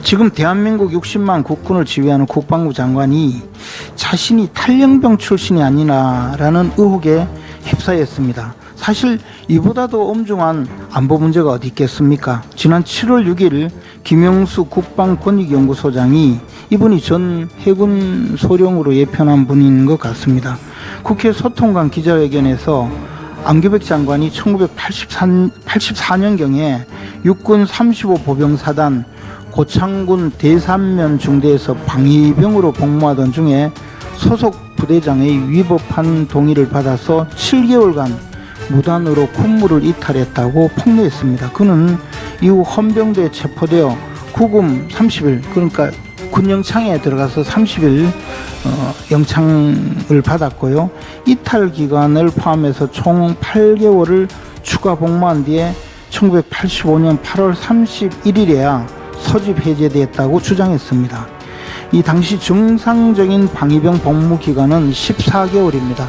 지금 대한민국 60만 국군을 지휘하는 국방부 장관이 자신이 탈영병 출신이 아니냐라는 의혹에 휩싸였습니다. 사실 이보다도 엄중한 안보 문제가 어디 있겠습니까? 지난 7월 6일 김영수 국방권익연구소장이 이분이 전 해군 소령으로 예편한 분인 것 같습니다. 국회 소통관 기자회견에서 안규백 장관이 1984년경에 육군 35 보병사단 고창군 대산면 중대에서 방위병으로 복무하던 중에 소속 부대장의 위법한 동의를 받아서 7개월간 무단으로 군무를 이탈했다고 폭로했습니다. 그는 이후 헌병대에 체포되어 구금 30일, 그러니까 군영창에 들어가서 30일 영창을 받았고요. 이탈 기간을 포함해서 총 8개월을 추가 복무한 뒤에 1985년 8월 31일에야 소집 해제됐다고 주장했습니다. 이 당시 정상적인 방위병 복무 기간은 14개월입니다.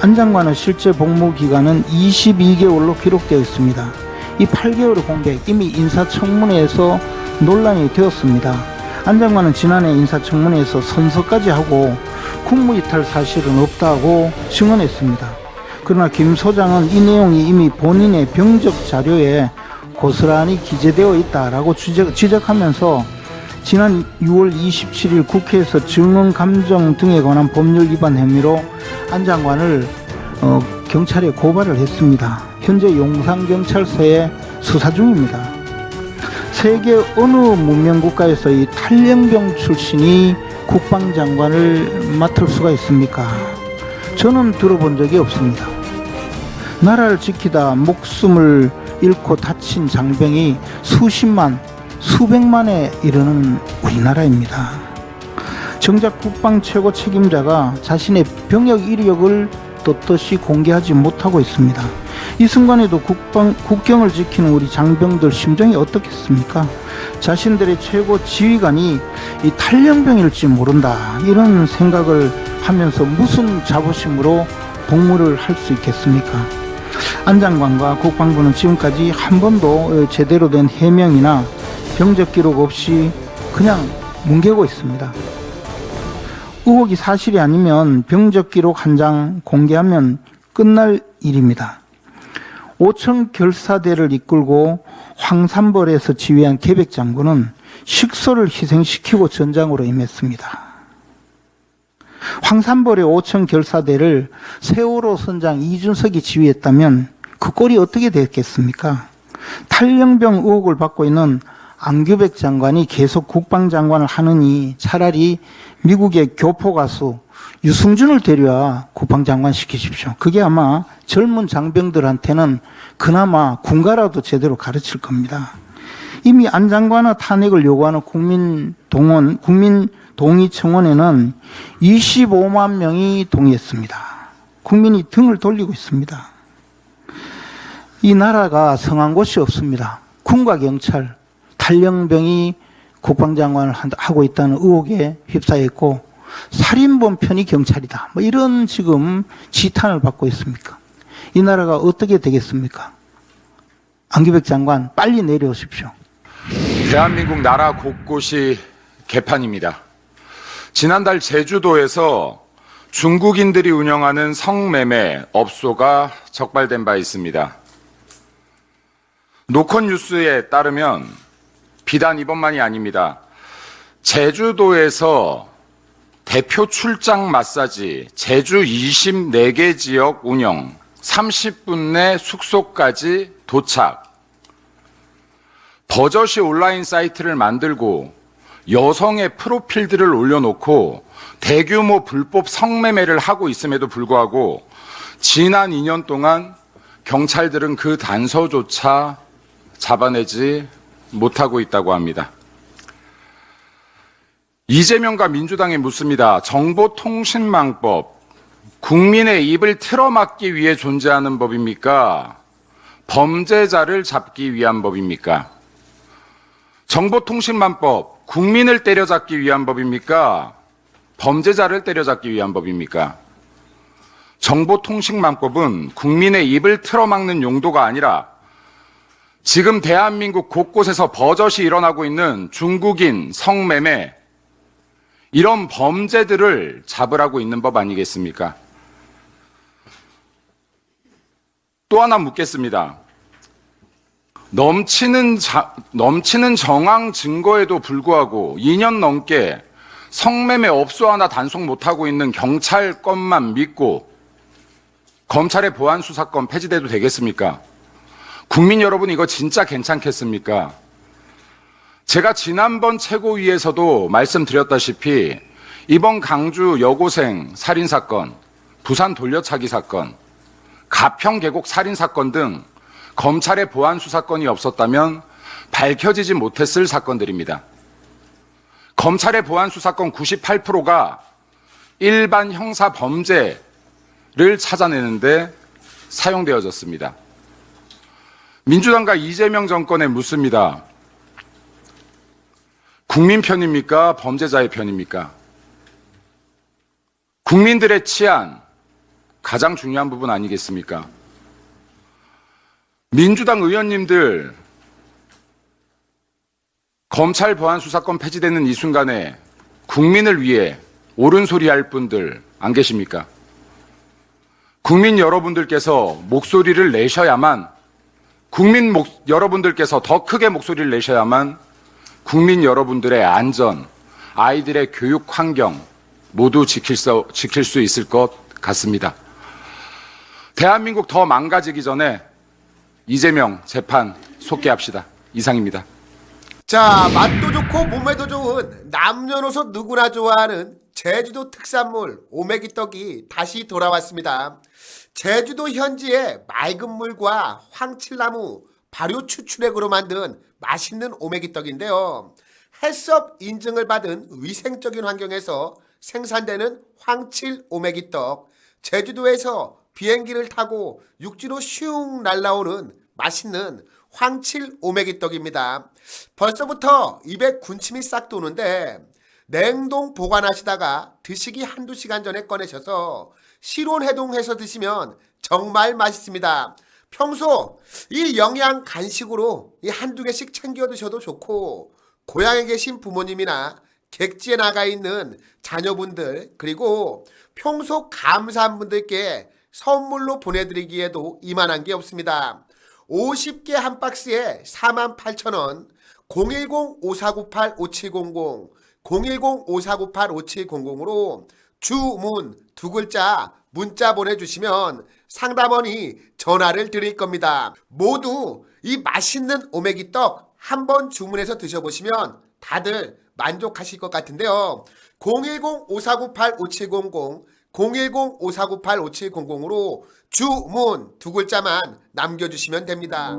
안 장관의 실제 복무 기간은 22개월로 기록되어 있습니다. 이 8개월의 공백, 이미 인사청문회에서 논란이 되었습니다. 안 장관은 지난해 인사청문회에서 선서까지 하고 국무이탈 사실은 없다고 증언했습니다. 그러나 김 소장은 이 내용이 이미 본인의 병적 자료에 고스란히 기재되어 있다라고 지적하면서 지난 6월 27일 국회에서 증언 감정 등에 관한 법률 위반 혐의로 안 장관을 경찰에 고발을 했습니다. 현재 용산경찰서에 수사 중입니다. 세계 어느 문명국가에서 이 탈영병 출신이 국방장관을 맡을 수가 있습니까? 저는 들어본 적이 없습니다. 나라를 지키다 목숨을 잃고 다친 장병이 수십만, 수백만에 이르는 우리나라입니다. 정작 국방 최고 책임자가 자신의 병역 이력을 떳떳이 공개하지 못하고 있습니다. 이 순간에도 국경을 지키는 우리 장병들 심정이 어떻겠습니까? 자신들의 최고 지휘관이 이 탈영병일지 모른다, 이런 생각을 하면서 무슨 자부심으로 복무를 할 수 있겠습니까? 안 장관과 국방부는 지금까지 한 번도 제대로 된 해명이나 병적 기록 없이 그냥 뭉개고 있습니다. 의혹이 사실이 아니면 병적 기록 한 장 공개하면 끝날 일입니다. 5천 결사대를 이끌고 황산벌에서 지휘한 계백 장군은 식소를 희생시키고 전장으로 임했습니다. 황산벌의 5천 결사대를 세월호 선장 이준석이 지휘했다면 그 꼴이 어떻게 됐겠습니까? 탈영병 의혹을 받고 있는 안규백 장관이 계속 국방장관을 하느니 차라리 미국의 교포 가수 유승준을 데려와 국방장관 시키십시오. 그게 아마 젊은 장병들한테는 그나마 군가라도 제대로 가르칠 겁니다. 이미 안 장관의 탄핵을 요구하는 국민동의청원에는 25만 명이 동의했습니다. 국민이 등을 돌리고 있습니다. 이 나라가 성한 곳이 없습니다. 군과 경찰, 탈영병이 국방장관을 하고 있다는 의혹에 휩싸였고 살인범 편이 경찰이다, 뭐 이런 지금 지탄을 받고 있습니까? 이 나라가 어떻게 되겠습니까? 안규백 장관 빨리 내려오십시오. 대한민국 나라 곳곳이 개판입니다. 지난달 제주도에서 중국인들이 운영하는 성매매 업소가 적발된 바 있습니다. 노컷뉴스에 따르면 비단 이번만이 아닙니다. 제주도에서 대표 출장 마사지, 제주 24개 지역 운영, 30분 내 숙소까지 도착, 버젓이 온라인 사이트를 만들고 여성의 프로필들을 올려놓고 대규모 불법 성매매를 하고 있음에도 불구하고 지난 2년 동안 경찰들은 그 단서조차 잡아내지 못하고 있다고 합니다. 이재명과 민주당에 묻습니다. 정보통신망법, 국민의 입을 틀어막기 위해 존재하는 법입니까? 범죄자를 잡기 위한 법입니까? 정보통신망법, 국민을 때려잡기 위한 법입니까? 범죄자를 때려잡기 위한 법입니까? 정보통신망법은 국민의 입을 틀어막는 용도가 아니라 지금 대한민국 곳곳에서 버젓이 일어나고 있는 중국인 성매매, 이런 범죄들을 잡으라고 있는 법 아니겠습니까? 또 하나 묻겠습니다. 넘치는 정황 증거에도 불구하고 2년 넘게 성매매 업소 하나 단속 못하고 있는 경찰 것만 믿고 검찰의 보안 수사권 폐지돼도 되겠습니까? 국민 여러분, 이거 진짜 괜찮겠습니까? 제가 지난번 최고위에서도 말씀드렸다시피 이번 강주 여고생 살인사건, 부산 돌려차기 사건, 가평 계곡 살인사건 등 검찰의 보안 수사권이 없었다면 밝혀지지 못했을 사건들입니다. 검찰의 보안 수사권 98%가 일반 형사 범죄를 찾아내는데 사용되어졌습니다. 민주당과 이재명 정권에 묻습니다. 국민 편입니까? 범죄자의 편입니까? 국민들의 치안, 가장 중요한 부분 아니겠습니까? 민주당 의원님들, 검찰 보안 수사권 폐지되는 이 순간에 국민을 위해 옳은 소리 할 분들 안 계십니까? 국민 여러분들께서 목소리를 내셔야만, 여러분들께서 더 크게 목소리를 내셔야만 국민 여러분들의 안전, 아이들의 교육 환경 모두 지킬 수 있을 것 같습니다. 대한민국 더 망가지기 전에 이재명 재판 속개합시다. 이상입니다. 자, 맛도 좋고 몸에도 좋은 남녀노소 누구나 좋아하는 제주도 특산물 오메기떡이 다시 돌아왔습니다. 제주도 현지의 맑은 물과 황칠나무, 발효 추출액으로 만든 맛있는 오메기떡인데요. 헬스업 인증을 받은 위생적인 환경에서 생산되는 황칠 오메기떡, 제주도에서 비행기를 타고 육지로 슝 날아오는 맛있는 황칠 오메기떡입니다. 벌써부터 입에 군침이 싹 도는데 냉동 보관하시다가 드시기 한두 시간 전에 꺼내셔서 실온해동해서 드시면 정말 맛있습니다. 평소 이 영양 간식으로 이 한두 개씩 챙겨 드셔도 좋고, 고향에 계신 부모님이나 객지에 나가 있는 자녀분들, 그리고 평소 감사한 분들께 선물로 보내드리기에도 이만한 게 없습니다. 50개 한 박스에 48,000원, 010-5498-5700, 010-5498-5700으로 주문 두 글자 문자 보내주시면 상담원이 전화를 드릴 겁니다. 모두 이 맛있는 오메기떡 한번 주문해서 드셔보시면 다들 만족하실 것 같은데요. 010-5498-5700, 010-5498-5700으로 주문 두 글자만 남겨주시면 됩니다.